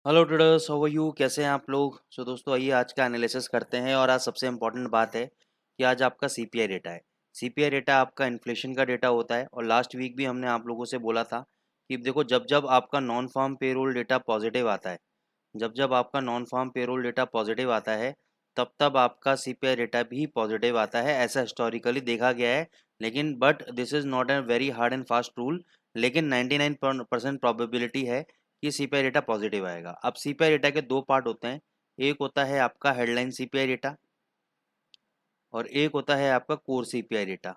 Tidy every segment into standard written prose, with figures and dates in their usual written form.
Hello traders, how are you? कैसे हैं आप लोग? दोस्तों, आइए आज का एनालिसिस करते हैं। और आज सबसे इम्पोर्टेंट बात है कि आज आपका सीपीआई डेटा है। सीपीआई डेटा आपका इन्फ्लेशन का डेटा होता है। और लास्ट वीक भी हमने आप लोगों से बोला था कि देखो, जब जब आपका non farm payroll data positive आता है, जब जब आपका non farm payroll data positive आता है, तब तब आपका सीपीआई डेटा भी पॉजिटिव आता है। ऐसा हिस्टोरिकली देखा गया है। लेकिन but this is not a very hard and fast rule. लेकिन 99% प्रोबेबिलिटी है कि सीपीआई डेटा पॉजिटिव आएगा। अब सीपीआई डेटा के दो पार्ट होते हैं। एक होता है आपका हेडलाइन सीपीआई डेटा और एक होता है आपका कोर सीपीआई डेटा।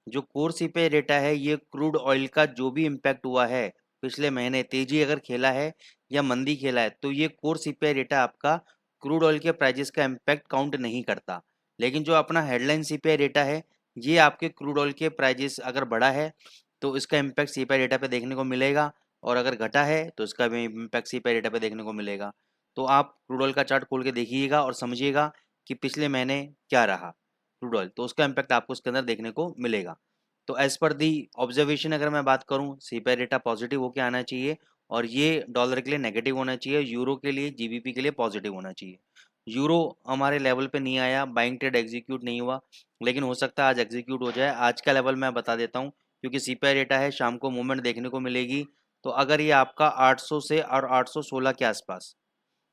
जो कोर सीपीआई डेटा है, ये क्रूड ऑयल का जो भी इम्पैक्ट हुआ है पिछले महीने, तेजी अगर खेला है या मंदी खेला है, तो ये कोर सीपीआई डेटा आपका क्रूड ऑयल के प्राइजेस का इम्पैक्ट काउंट नहीं करता। लेकिन जो अपना हेडलाइन सीपीआई डेटा है, ये आपके क्रूड ऑयल के प्राइजेस अगर बढ़ा है तो इसका इम्पैक्ट सीपीआई डेटा पे देखने को मिलेगा। और अगर घटा है तो इसका भी इम्पैक्ट सीपीआई डेटा पे देखने को मिलेगा। तो आप क्रूड ऑयल का चार्ट खोल के देखिएगा और समझिएगा कि पिछले महीने क्या रहा क्रूड ऑयल, तो उसका इम्पैक्ट आपको उसके अंदर देखने को मिलेगा। तो एज पर दी ऑब्जर्वेशन अगर मैं बात करूं, सीपीआई डेटा पॉजिटिव होकर आना चाहिए। और ये डॉलर के लिए नेगेटिव होना चाहिए, यूरो के लिए, जीबीपी के लिए पॉजिटिव होना चाहिए। यूरो हमारे लेवल पे नहीं आया, बाइंग ट्रेड एग्जीक्यूट नहीं हुआ, लेकिन हो सकता है आज एग्जीक्यूट हो जाए। आज का लेवल मैं बता देता हूँ, क्योंकि सीपीआई डेटा है, शाम को मूवमेंट देखने को मिलेगी। तो अगर ये आपका 800 से और 816 के आसपास,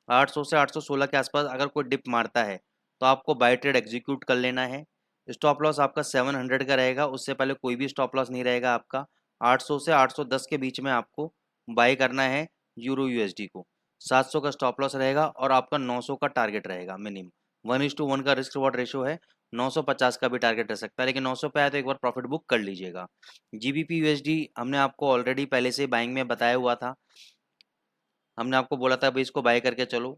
800 से 816 के आसपास अगर कोई डिप मारता है, तो आपको बाय ट्रेड एग्जीक्यूट कर लेना है। स्टॉप लॉस आपका 700 का रहेगा, उससे पहले कोई भी स्टॉप लॉस नहीं रहेगा आपका। 800 से 810 के बीच में आपको बाय करना है यूरो यूएसडी को। 700 का स्टॉप लॉस रहेगा और आपका 900 का टारगेट रहेगा मिनिमम। 1:1 का रिस्क रिवॉर्ड रेशो है। 950 का भी टारगेट रह सकता है, लेकिन 900 पे आए तो एक बार प्रॉफिट बुक कर लीजिएगा। जीबीपी यूएसडी हमने आपको ऑलरेडी पहले से बाइंग में बताया हुआ था। हमने आपको बोला था भाई इसको बाय करके चलो।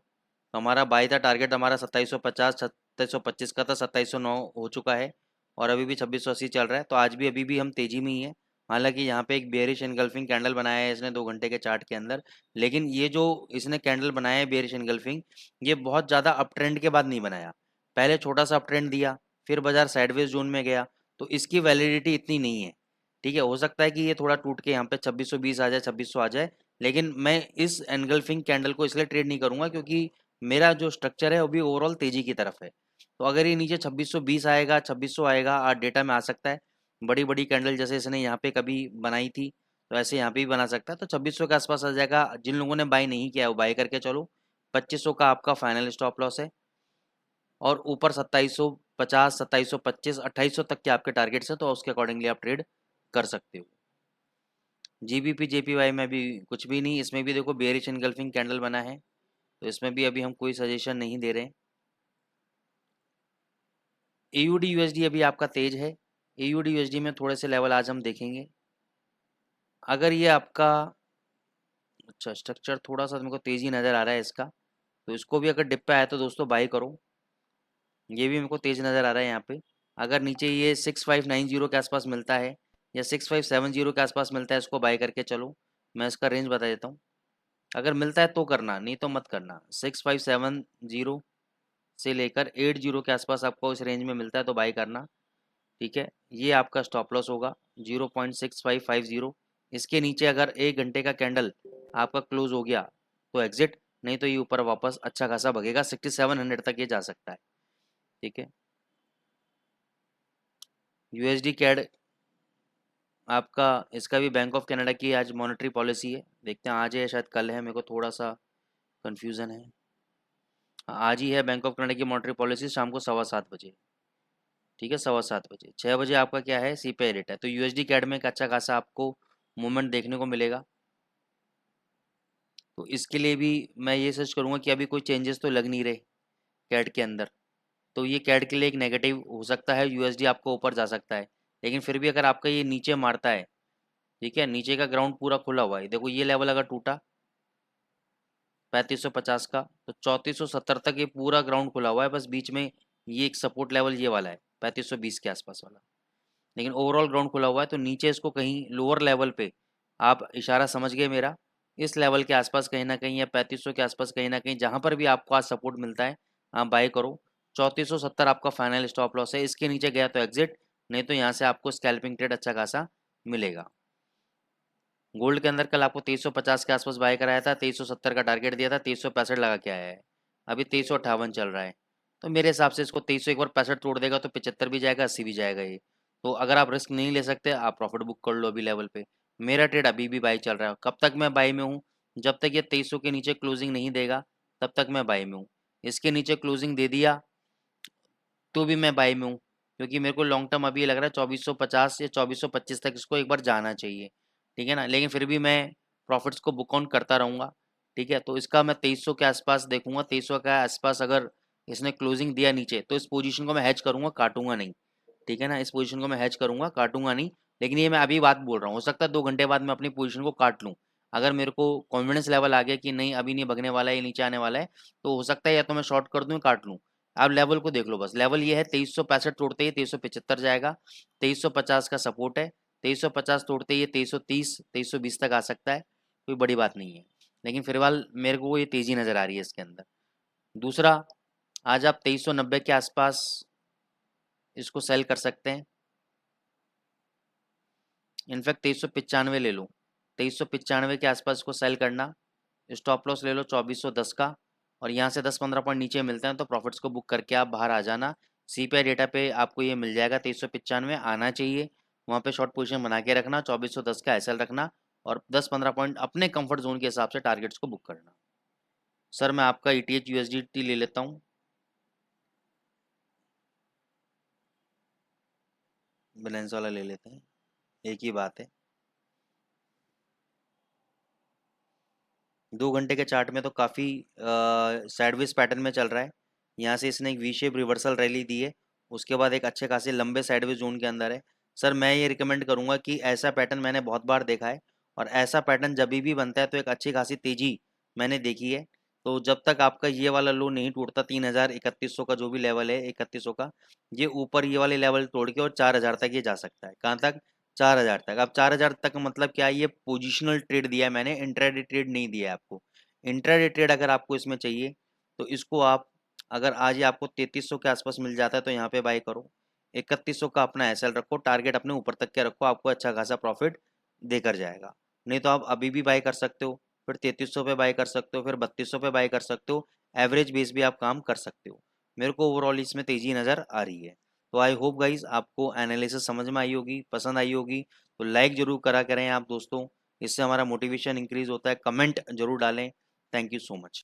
तो हमारा बाय था, टारगेट हमारा 2750 2725 का था, 2709 हो चुका है। और अभी भी 2680 चल रहा है, तो आज भी अभी भी हम तेजी में ही है। हालांकि यहाँ पे एक बेयरिश एनगल्फिंग कैंडल बनाया है इसने 2 घंटे के चार्ट के अंदर। लेकिन ये जो इसने कैंडल बनाया है बेयरिश एनगल्फिंग, ये बहुत ज़्यादा अप ट्रेंड के बाद नहीं बनाया। पहले छोटा सा अप ट्रेंड दिया, फिर बाजार साइडवेज जोन में गया। तो इसकी वैलिडिटी इतनी नहीं है। ठीक है, हो सकता है कि ये थोड़ा टूट के यहाँ पे 2620 आ जाए, 2600 आ जाए। लेकिन मैं इस एनगल्फिंग कैंडल को इसलिए ट्रेड नहीं करूंगा क्योंकि मेरा जो स्ट्रक्चर है वो भी ओवरऑल तेजी की तरफ है। तो अगर ये नीचे 2620 आएगा, 2600 आएगा, आज डेटा में आ सकता है। बड़ी बड़ी कैंडल जैसे इसने यहाँ पे कभी बनाई थी, तो ऐसे यहाँ पे भी बना सकता है। तो 2600 के आसपास आ जाएगा। जिन लोगों ने बाय नहीं किया है वो बाय करके चलो। 2500 का आपका फाइनल स्टॉप लॉस है। और ऊपर 2750, 2725, 2800 तक के आपके टारगेट्स है, तो उसके अकॉर्डिंगली आप ट्रेड कर सकते हो। जीबीपी जेपीवाई में भी कुछ भी नहीं, इसमें भी देखो बेयरिश एनगल्फिंग कैंडल बना है। तो इसमें भी अभी हम कोई सजेशन नहीं दे रहे हैं। एयूडी यूएसडी अभी आपका तेज है। एयूडी यूएसडी में थोड़े से लेवल आज हम देखेंगे। अगर ये आपका, अच्छा स्ट्रक्चर थोड़ा सा मेरे को तेजी नज़र आ रहा है इसका, तो इसको भी अगर डिप पे आया तो दोस्तों बाई करो। ये भी मेरे को तेज नज़र आ रहा है यहाँ पे। अगर नीचे ये 6590 के आसपास मिलता है या 6570 के आसपास मिलता है, इसको बाई करके चलो। मैं इसका रेंज बता देता हूँ। अगर मिलता है तो करना, नहीं तो मत करना। 6570 से लेकर 80 के आसपास आपको इस रेंज में मिलता है तो बाई करना। ठीक है, ये आपका स्टॉप लॉस होगा 0.6550। इसके नीचे अगर 1 घंटे का कैंडल आपका क्लोज हो गया तो एग्जिट, नहीं तो ये ऊपर वापस अच्छा खासा भगेगा, 6700 तक ये जा सकता है। ठीक है, यूएसडी कैड आपका, इसका भी बैंक ऑफ कनाडा की आज मॉनेटरी पॉलिसी है। देखते हैं आज है या शायद कल है, मेरे को थोड़ा सा कन्फ्यूज़न है। हाँ, आज ही है बैंक ऑफ कनाडा की मॉनेटरी पॉलिसी, शाम को 7:15 बजे। ठीक है, 7:15 बजे। 6 बजे आपका क्या है, सीपीआई रेट है। तो यूएसडी कैड में एक अच्छा खासा आपको मूवमेंट देखने को मिलेगा। तो इसके लिए भी मैं ये सर्च करूंगा कि अभी कोई चेंजेस तो लग नहीं रहे कैड के अंदर। तो ये कैड के लिए एक नेगेटिव हो सकता है, यूएसडी आपको ऊपर जा सकता है। लेकिन फिर भी अगर आपका ये नीचे मारता है, ठीक है, नीचे का ग्राउंड पूरा खुला हुआ है, देखो ये लेवल अगर टूटा 3550 का, तो 3470 तक ये पूरा ग्राउंड खुला हुआ है। बस बीच में ये एक सपोर्ट लेवल ये वाला है 3520 के आसपास वाला। लेकिन ओवरऑल ग्राउंड खुला हुआ है, तो नीचे इसको कहीं लोअर लेवल पे, आप इशारा समझ गए मेरा, इस लेवल के आसपास कहीं ना कहीं या 3500 के आसपास कहीं ना कहीं जहां पर भी आपको आज सपोर्ट मिलता है आप बाय करो। 3470 आपका फाइनल स्टॉप लॉस है। इसके नीचे गया तो एग्जिट, नहीं तो यहाँ से आपको स्कैल्पिंग ट्रेड अच्छा खासा मिलेगा। गोल्ड के अंदर कल आपको 2350 के आसपास बाय कराया था, 2370 का टारगेट दिया था, 2365 लगा के आया है, अभी 2358 चल रहा है। तो मेरे हिसाब से इसको 2300 एक बार 65 तोड़ देगा तो 75 भी जाएगा, 80 भी जाएगा ये। तो अगर आप रिस्क नहीं ले सकते, आप प्रॉफिट बुक कर लो अभी लेवल पे। मेरा ट्रेड अभी भी बाई चल रहा है। कब तक मैं बाई में हूँ? जब तक ये 2300 के नीचे क्लोजिंग नहीं देगा तब तक मैं बाई में हूँ। इसके नीचे क्लोजिंग दे दिया तो भी मैं बाई में हूँ, क्योंकि मेरे को लॉन्ग टर्म अभी लग रहा है 2450 या 2425 तक इसको एक बार जाना चाहिए। ठीक है ना, लेकिन फिर भी मैं प्रॉफिट्स को बुक ऑन करता रहूँगा। ठीक है, तो इसका मैं 2300 के आसपास देखूंगा। 2300 के आसपास अगर इसने क्लोजिंग दिया नीचे तो इस पोजीशन को मैं हैज करूंगा, काटूंगा नहीं। ठीक है ना, इस पोजीशन को मैं हैज करूंगा, काटूंगा नहीं। लेकिन ये मैं अभी बात बोल रहा हूँ, हो सकता है 2 घंटे बाद मैं अपनी पोजीशन को काट लूँ। अगर मेरे को कॉन्फिडेंस लेवल आ गया कि नहीं अभी नहीं भगने वाला है, ये नीचे आने वाला है, तो हो सकता है या तो मैं शॉर्ट कर दूं या काट लूँ। आप लेवल को देख लो बस, लेवल ये है 2365 तोड़ते ही 2375 जाएगा, 2350 का सपोर्ट है, 2350 तोड़ते ही 2330 2320 तक आ सकता है, कोई बड़ी बात नहीं है। लेकिन फिलहाल मेरे को ये तेजी नजर आ रही है इसके अंदर। दूसरा, आज आप 2390 के आसपास इसको सेल कर सकते हैं। इनफैक्ट 2395 ले लो, 2395 के आसपास इसको सेल करना। स्टॉप लॉस ले लो 2410 का, और यहाँ से 10-15 पॉइंट नीचे मिलते हैं तो प्रॉफिट्स को बुक करके आप बाहर आ जाना। सीपीआई डेटा पे आपको ये मिल जाएगा, 2395 आना चाहिए, वहाँ पे शॉर्ट पोजीशन बना के रखना, 2410 का एसएल रखना, और 10-15 पॉइंट अपने कंफर्ट जोन के हिसाब से टारगेट्स को बुक करना। सर मैं आपका ईटीएच यूएसडीटी ले लेता हूँ, बैलेंस वाला ले लेते हैं, एक ही बात है। 2 घंटे के चार्ट में तो काफ़ी साइडवेज पैटर्न में चल रहा है। यहाँ से इसने एक वी शेप रिवर्सल रैली दी है, उसके बाद एक अच्छे खासे लंबे साइडवेज जोन के अंदर है। सर मैं ये रिकमेंड करूँगा कि ऐसा पैटर्न मैंने बहुत बार देखा है, और ऐसा पैटर्न जब भी बनता है तो एक अच्छी खासी तेजी मैंने देखी है। तो जब तक आपका ये वाला लो नहीं टूटता, 3000 3100 का जो भी लेवल है 3100 का, ये ऊपर ये वाले लेवल तोड़ के और 4000 तक ये जा सकता है। कहाँ तक? 4000 तक। अब 4000 तक मतलब क्या है, ये पोजिशनल ट्रेड दिया है मैंने, इंट्राडे ट्रेड नहीं दिया है आपको। इंट्राडे ट्रेड अगर आपको इसमें चाहिए तो इसको आप, अगर आज ये आपको 3300 के आसपास मिल जाता है तो यहाँ पे बाई करो, 3100 का अपना एसएल रखो, टारगेट अपने ऊपर तक के रखो, आपको अच्छा खासा प्रॉफिट देकर जाएगा। नहीं तो आप अभी भी बाई कर सकते हो, फिर 3300 पे बाई कर सकते हो, फिर 3200 पे बाई कर सकते हो, एवरेज बेस भी आप काम कर सकते हो। मेरे को ओवरऑल इसमें तेजी नज़र आ रही है। तो आई होप गाइज आपको एनालिसिस समझ में आई होगी, पसंद आई होगी। तो लाइक जरूर करा करें आप दोस्तों, इससे हमारा मोटिवेशन इंक्रीज होता है। कमेंट जरूर डालें। Thank you so much.